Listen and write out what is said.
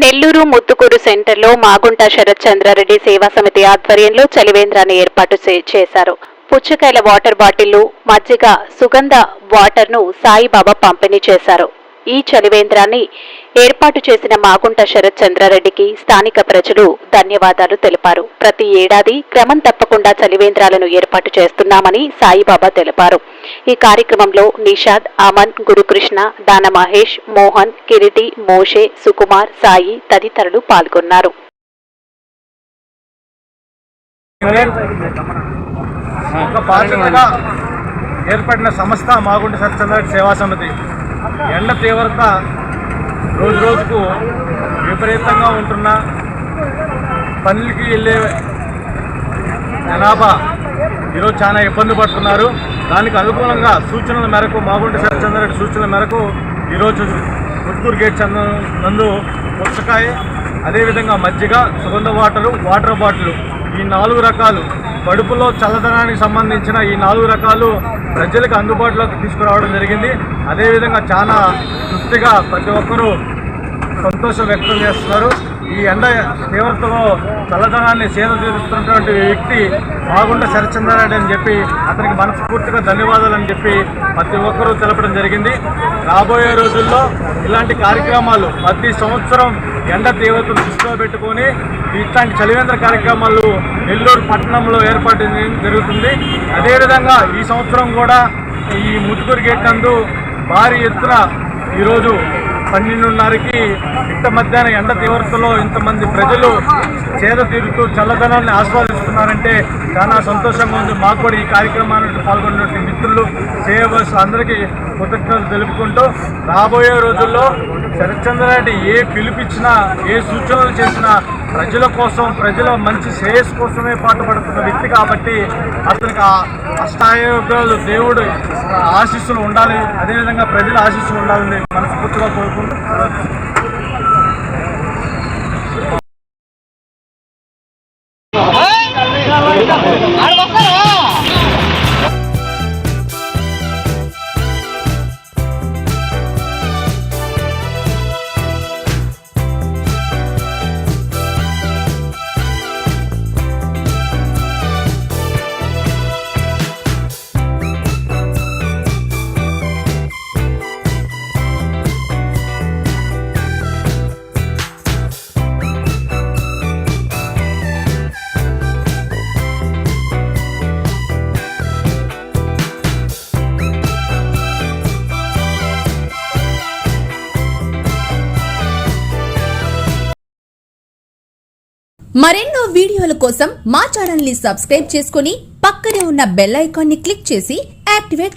నెల్లూరు ముత్తుకూరు సెంటర్లో మాగుంట శరత్ చంద్రారెడ్డి సేవా సమితి ఆధ్వర్యంలో చలివేంద్రాన్ని ఏర్పాటు చేశారు. పుచ్చకాయల వాటర్ బాటిళ్లు, మజ్జిగ, సుగంధ వాటర్ను సాయిబాబా పంపిణీ చేశారు. ఈ చలివేంద్రాన్ని ఏర్పాటు చేసిన మాగుంట శరత్ చంద్రారెడ్డికి స్థానిక ప్రజలు ధన్యవాదాలు తెలిపారు. ప్రతి ఏడాది క్రమం తప్పకుండా చలివేంద్రాలను ఏర్పాటు చేస్తున్నామని సాయిబాబా తెలిపారు. ఈ కార్యక్రమంలో నిషాద్, అమన్, గురుకృష్ణ, దాన మహేష్, మోహన్, కిరీటి, మోషే, సుకుమార్, సాయి తదితరులు పాల్గొన్నారు. ఏర్పడిన సంస్థ మాగుంట శరత్ చంద్రారెడ్డి సేవా సమితి. ఎండ తీవ్రత రోజు రోజుకు విపరీతంగా ఉంటున్న పనులకి వెళ్ళే జనాభా ఈరోజు చాలా ఇబ్బంది పడుతున్నారు. దానికి అనుకూలంగా సూచనల మేరకు మాగుంట శరత్ చంద్రారెడ్డి సూచనల మేరకు ఈరోజు ముత్తుకూరు గేట్ నందు పుచ్చకాయ, అదేవిధంగా మజ్జిగ, సుగంధ వాటర్ బాటిల్ ఈ 4 రకాలు కడుపులో చల్లదనానికి సంబంధించిన ఈ 4 రకాలు ప్రజలకు అందుబాటులోకి తీసుకురావడం జరిగింది. అదేవిధంగా చాలా తృప్తిగా ప్రతి ఒక్కరూ సంతోషం వ్యక్తం చేస్తున్నారు. ఈ ఎండ తీవ్రతలో చల్లదనాన్ని సేద తీరుస్తున్నటువంటి వ్యక్తి మాగుంట శరత్ చంద్రారెడ్డి అని చెప్పి అతనికి మనస్ఫూర్తిగా ధన్యవాదాలు అని చెప్పి ప్రతి ఒక్కరూ తెలపడం జరిగింది. రాబోయే రోజుల్లో ఇలాంటి కార్యక్రమాలు ప్రతి సంవత్సరం ఎండ తీవ్రతను దృష్టిలో పెట్టుకొని ఇట్లాంటి చలివేంద్ర కార్యక్రమాలు నెల్లూరు పట్టణంలో ఏర్పాటు జరుగుతుంది. అదేవిధంగా ఈ సంవత్సరం కూడా ఈ ముత్తుకూరు గేట్ నందు భారీ ఎత్తున ఈరోజు 12:30కి ఇంత మధ్యాహ్నం ఎండ తీవ్రతలో ఇంతమంది ప్రజలు చేద తీరుతూ చల్లదనాన్ని ఆస్వాదిస్తున్నారంటే చాలా సంతోషంగా ఉంది. మాకు కూడా ఈ కార్యక్రమానికి పాల్గొన్నటువంటి మిత్రులు, సేవస్ అందరికీ కృతజ్ఞతలు తెలుపుకుంటూ రాబోయే రోజుల్లో శరత్ చంద్రారెడ్డి ఏ పిలుపిచ్చినా, ఏ సూచనలు చేసినా ప్రజల కోసం, ప్రజల మంచి శ్రేయస్సు కోసమే పాటుపడుతున్న వ్యక్తి కాబట్టి అతనికి అష్టాయోగాలు దేవుడు ఆశీస్సులు ఉండాలి, అదేవిధంగా ప్రజల ఆశీస్సులు ఉండాలని మనస్ఫూర్తిగా కోరుకుంటూ మరెన్నో వీడియోల కోసం మా ఛానల్ ని సబ్స్క్రైబ్ చేసుకుని పక్కనే ఉన్న బెల్ ఐకాన్ ని క్లిక్ చేసి యాక్టివేట్